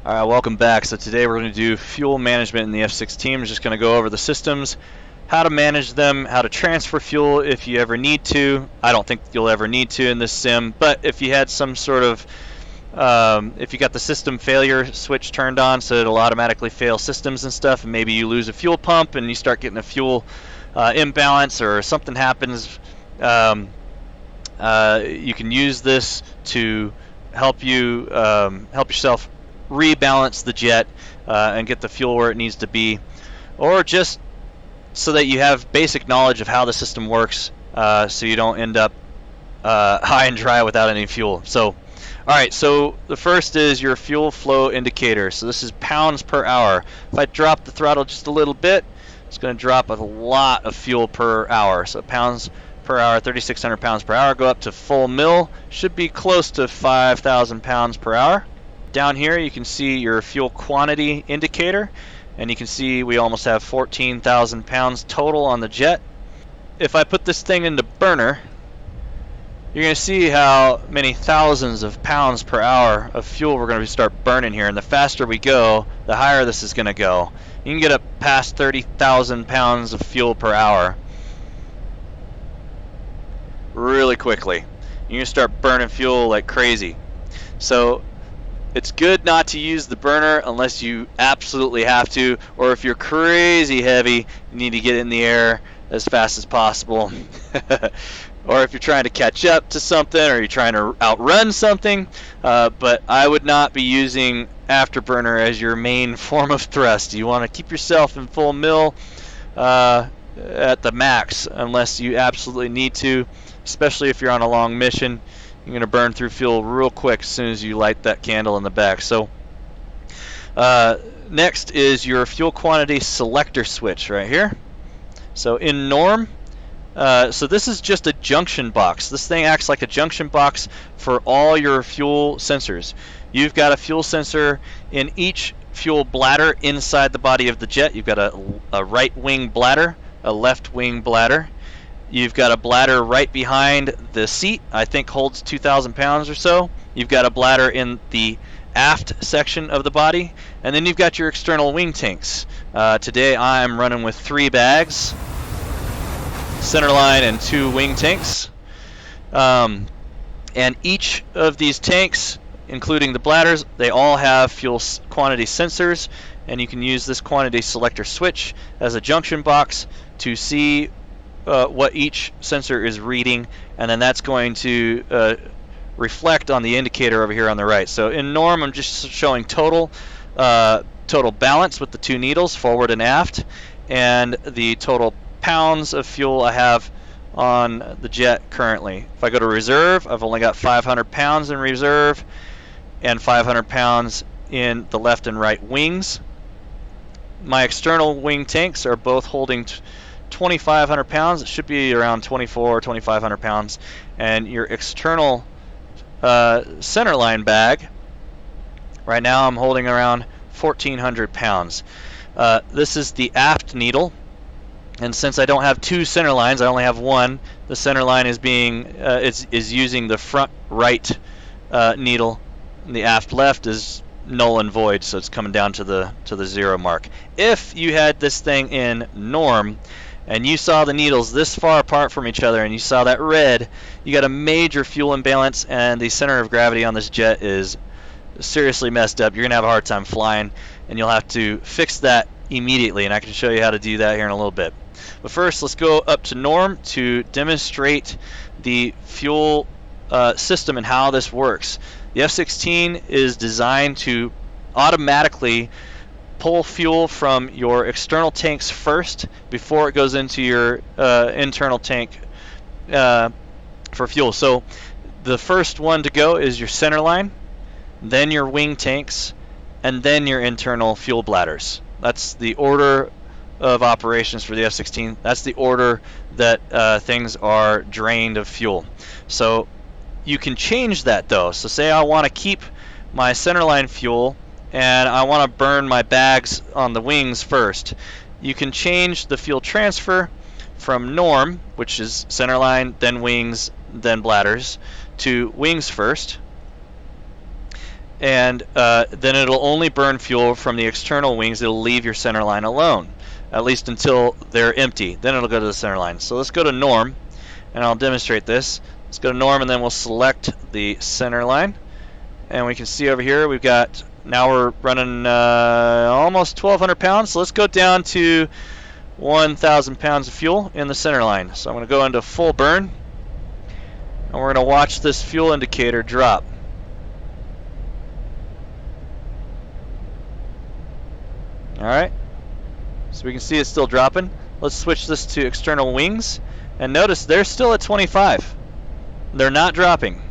Alright, welcome back. So today we're going to do fuel management in the F-16. We're just going to go over the systems, how to manage them, how to transfer fuel if you ever need to. I don't think you'll ever need to in this sim, but if you had some sort of, if you got the system failure switch turned on so it'll automatically fail systems and stuff, and maybe you lose a fuel pump and you start getting a fuel imbalance or something happens, you can use this to help you help yourself rebalance the jet and get the fuel where it needs to be, or just so that you have basic knowledge of how the system works, so you don't end up high and dry without any fuel. So alright, so the first is your fuel flow indicator. So this is pounds per hour. If I drop the throttle just a little bit, it's going to drop a lot of fuel per hour. So pounds per hour, 3,600 pounds per hour, go up to full mil, should be close to 5,000 pounds per hour. Down here you can see your fuel quantity indicator, and you can see we almost have 14,000 pounds total on the jet. If I put this thing into burner, you're going to see how many thousands of pounds per hour of fuel we're going to start burning here, and the faster we go, the higher this is going to go. You can get up past 30,000 pounds of fuel per hour really quickly. You're going to start burning fuel like crazy. So it's good not to use the burner unless you absolutely have to, or if you're crazy heavy, you need to get in the air as fast as possible. Or if you're trying to catch up to something, or you're trying to outrun something. But I would not be using afterburner as your main form of thrust. You want to keep yourself in full mil at the max unless you absolutely need to, especially if you're on a long mission. You're going to burn through fuel real quick as soon as you light that candle in the back. So next is your fuel quantity selector switch right here. So in norm, so this is just a junction box. This thing acts like a junction box for all your fuel sensors. You've got a fuel sensor in each fuel bladder inside the body of the jet. You've got a right wing bladder, a left wing bladder. You've got a bladder right behind the seat, I think holds 2,000 pounds or so. You've got a bladder in the aft section of the body, and then you've got your external wing tanks. Today I'm running with 3 bags, centerline and 2 wing tanks. And each of these tanks, including the bladders, they all have fuel quantity sensors, and you can use this quantity selector switch as a junction box to see what each sensor is reading, and then that's going to reflect on the indicator over here on the right. So in norm, I'm just showing total balance with the 2 needles, forward and aft, and the total pounds of fuel I have on the jet currently. If I go to reserve, I've only got 500 pounds in reserve and 500 pounds in the left and right wings. My external wing tanks are both holding 2,500 pounds. It should be around 2,400 or 2,500 pounds. And your external centerline bag, right now I'm holding around 1,400 pounds. This is the aft needle, and since I don't have 2 center lines, I only have 1. The center line is being is using the front right needle, and the aft left is null and void, so it's coming down to the 0 mark. If you had this thing in norm and you saw the needles this far apart from each other and you saw that red, you got a major fuel imbalance, and the center of gravity on this jet is seriously messed up. You're gonna have a hard time flying, and you'll have to fix that immediately, and I can show you how to do that here in a little bit. But first, let's go up to norm to demonstrate the fuel system and how this works. The F-16 is designed to automatically pull fuel from your external tanks first before it goes into your internal tank for fuel. So the first one to go is your center line, then your wing tanks, and then your internal fuel bladders. That's the order of operations for the F-16. That's the order that things are drained of fuel. So you can change that though. So say I want to keep my centerline fuel and I want to burn my bags on the wings first. You can change the fuel transfer from norm, which is centerline, then wings, then bladders, to wings first. and then it'll only burn fuel from the external wings. It'll leave your center line alone, at least until they're empty. Then it'll go to the center line. So let's go to norm, and I'll demonstrate this. Let's go to norm, and then we'll select the center line, and we can see over here we've got, now we're running almost 1,200 pounds. So let's go down to 1,000 pounds of fuel in the center line. So I'm going to go into full burn, and we're going to watch this fuel indicator drop. Alright, so we can see it's still dropping. Let's switch this to external wings, and notice they're still at 25. They're not dropping.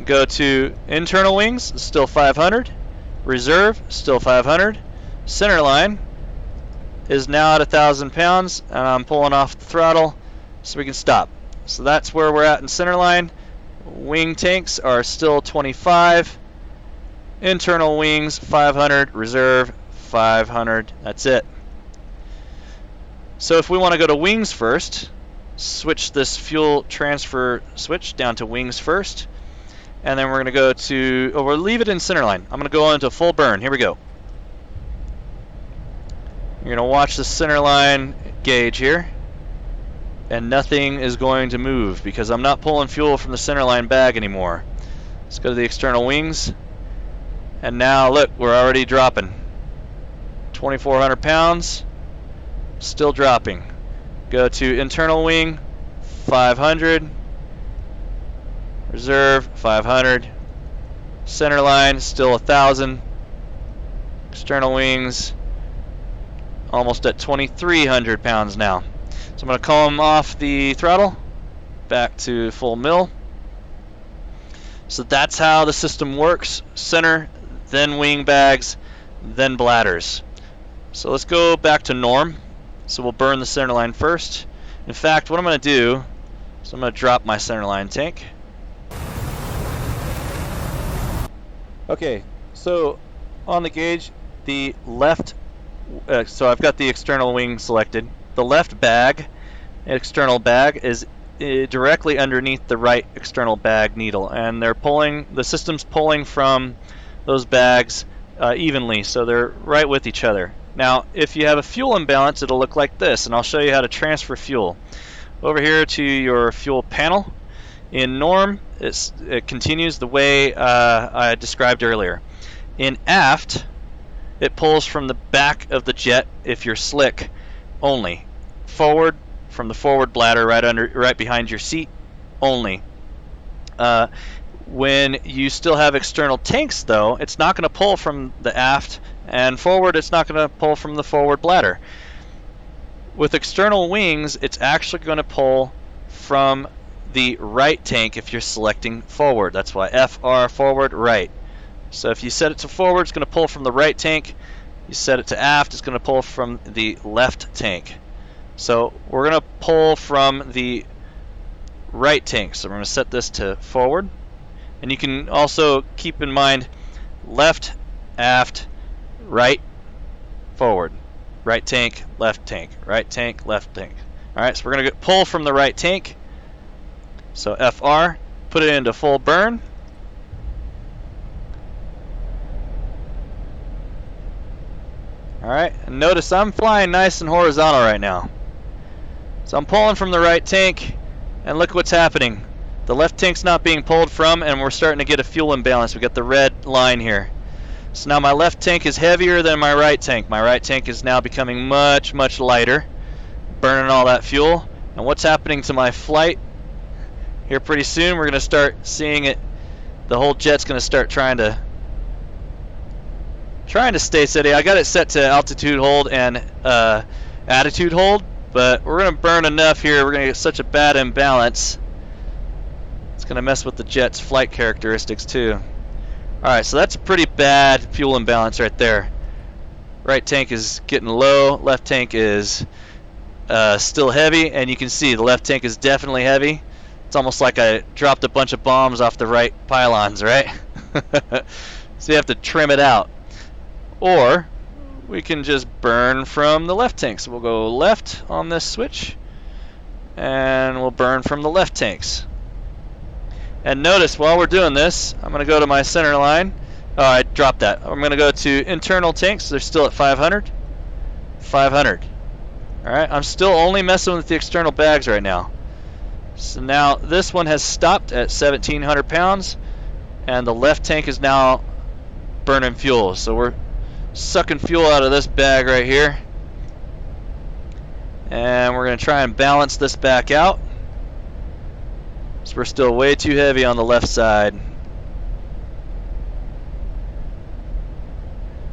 Go to internal wings, still 500. Reserve, still 500. Center line is now at 1,000 pounds, and I'm pulling off the throttle so we can stop. So that's where we're at in center line. Wing tanks are still 25. Internal wings 500. Reserve 500. That's it. So if we want to go to wings first, switch this fuel transfer switch down to wings first, and then we're going to go to, we'll leave it in center line. I'm going to go into full burn. Here we go. You're going to watch the center line gauge here, and nothing is going to move because I'm not pulling fuel from the center line bag anymore. Let's go to the external wings, and now look, we're already dropping. 2,400 pounds, still dropping. Go to internal wing, 500. Reserve, 500. Center line, still 1,000. External wings, almost at 2,300 pounds now. So I'm going to come off the throttle, back to full mill. So that's how the system works. Center, then wing bags, then bladders. So let's go back to norm. So we'll burn the center line first. In fact, what I'm going to do is I'm going to drop my center line tank. Okay, so on the gauge, the left, so I've got the external wing selected. The left bag, external bag, is directly underneath the right external bag needle, and they're pulling, the system's pulling from those bags evenly, so they're right with each other. Now, if you have a fuel imbalance, it'll look like this, and I'll show you how to transfer fuel. Over here to your fuel panel. In norm, it continues the way I described earlier. In aft, it pulls from the back of the jet if you're slick only. Forward, from the forward bladder right behind your seat only. When you still have external tanks, though, it's not going to pull from the aft, and forward, it's not going to pull from the forward bladder. With external wings, it's actually going to pull from the right tank if you're selecting forward. That's why FR, forward, right. So if you set it to forward, it's going to pull from the right tank. You set it to aft, it's going to pull from the left tank. So we're going to pull from the right tank. So we're going to set this to forward. And you can also keep in mind left, aft, right, forward. Right tank, left tank, right tank, left tank. Alright, so we're going to pull from the right tank. So FR, put it into full burn. Alright, and notice I'm flying nice and horizontal right now. So I'm pulling from the right tank, and look what's happening. The left tank's not being pulled from, and we're starting to get a fuel imbalance. We got the red line here. So now my left tank is heavier than my right tank. My right tank is now becoming much, much lighter, burning all that fuel. And what's happening to my flight? Here pretty soon we're going to start seeing it. The whole jet's going to start trying to stay steady. I got it set to altitude hold and attitude hold, but we're going to burn enough here. We're going to get such a bad imbalance. It's going to mess with the jet's flight characteristics too. Alright, so that's a pretty bad fuel imbalance right there. Right tank is getting low, left tank is still heavy, and you can see the left tank is definitely heavy. It's almost like I dropped a bunch of bombs off the right pylons, right? So you have to trim it out. Or we can just burn from the left tank. So we'll go left on this switch, and we'll burn from the left tanks. And notice while we're doing this, I'm going to go to my center line, Oh, I dropped that. I'm going to go to internal tanks. They're still at 500. 500. All right, I'm still only messing with the external bags right now. So now this one has stopped at 1,700 pounds, and the left tank is now burning fuel. So we're sucking fuel out of this bag right here. And we're going to try and balance this back out. So we're still way too heavy on the left side.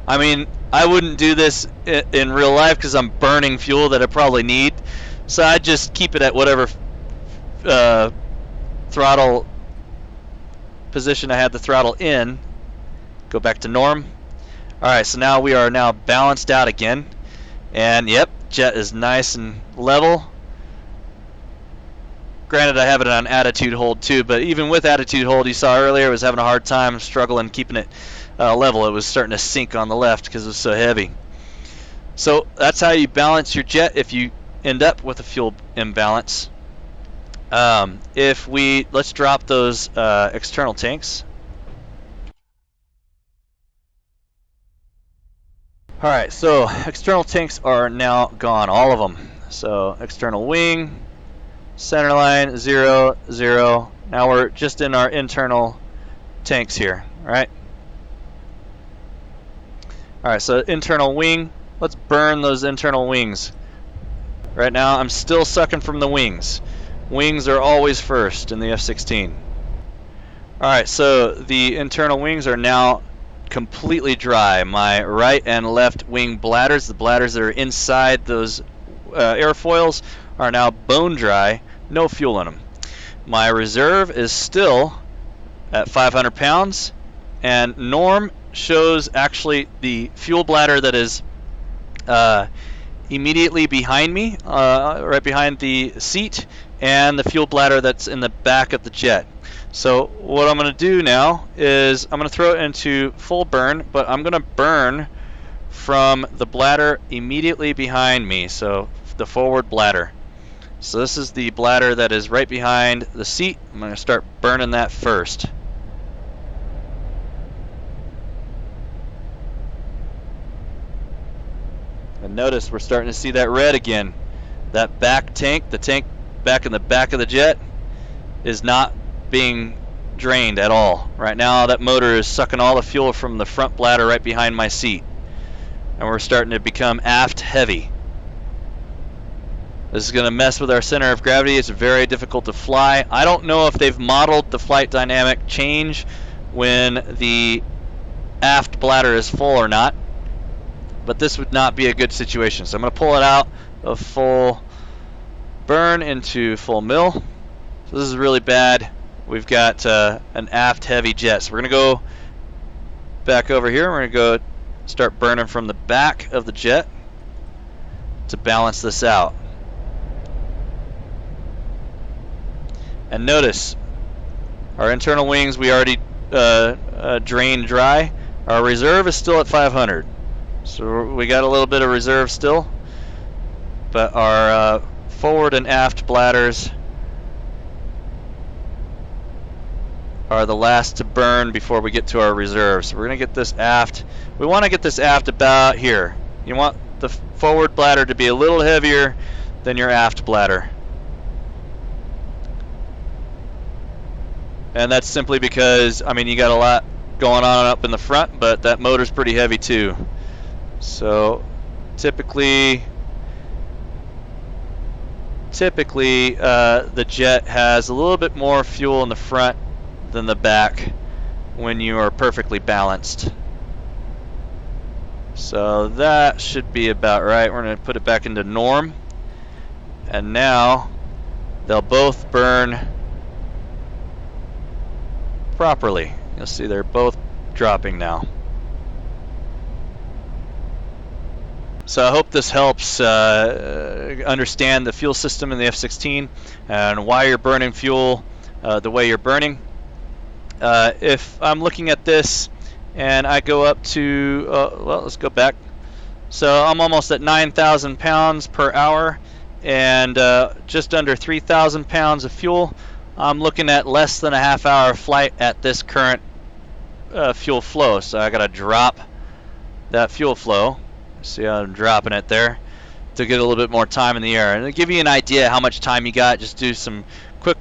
I mean, I wouldn't do this in real life because I'm burning fuel that I probably need. So I'd just keep it at whatever throttle position I had the throttle in. Go back to norm. Alright, so now we are now balanced out again. And yep, jet is nice and level. Granted, I have it on attitude hold too, but even with attitude hold, you saw earlier, I was having a hard time struggling keeping it level. It was starting to sink on the left because it was so heavy. So that's how you balance your jet if you end up with a fuel imbalance. Let's drop those external tanks. Alright, so external tanks are now gone, all of them. So external wing, center line, 0, 0. Now we're just in our internal tanks here, right? Alright, so internal wing, let's burn those internal wings. Right now I'm still sucking from the wings. Wings are always first in the F-16. Alright, so the internal wings are now completely dry. My right and left wing bladders, the bladders that are inside those airfoils, are now bone dry, no fuel in them. My reserve is still at 500 pounds, and norm shows actually the fuel bladder that is immediately behind me, right behind the seat, and the fuel bladder that's in the back of the jet. So what I'm going to do now is I'm going to throw it into full burn, but I'm going to burn from the bladder immediately behind me, so the forward bladder. So this is the bladder that is right behind the seat. I'm going to start burning that first. And notice we're starting to see that red again. That back tank, the tank back in the back of the jet, is not being drained at all. Right now that motor is sucking all the fuel from the front bladder right behind my seat. And we're starting to become aft heavy. This is going to mess with our center of gravity. It's very difficult to fly. I don't know if they've modeled the flight dynamic change when the aft bladder is full or not, but this would not be a good situation. So I'm going to pull it out of full burn into full mill. So this is really bad. We've got an aft heavy jet. So we're going to go back over here. We're going to go start burning from the back of the jet to balance this out. And notice our internal wings we already drained dry. Our reserve is still at 500. So we got a little bit of reserve still. But our forward and aft bladders are the last to burn before we get to our reserve. So we're going to get this aft. We want to get this aft about here. You want the forward bladder to be a little heavier than your aft bladder. And that's simply because, I mean, you got a lot going on up in the front, but that motor's pretty heavy too. So typically the jet has a little bit more fuel in the front than the back when you are perfectly balanced. So that should be about right. We're going to put it back into norm, and now they'll both burn properly. You'll see they're both dropping now. So I hope this helps understand the fuel system in the F-16 and why you're burning fuel the way you're burning. If I'm looking at this and I go up to, well, let's go back. So I'm almost at 9,000 pounds per hour and just under 3,000 pounds of fuel. I'm looking at less than a half-hour flight at this current fuel flow. So I gotta drop that fuel flow. See how I'm dropping it there to get a little bit more time in the air, and to give you an idea how much time you got. Just do some quick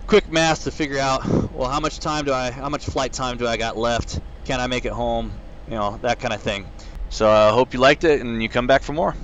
quick math to figure out, well, how much flight time do I got left? Can I make it home? You know, that kind of thing. So I hope you liked it and you come back for more.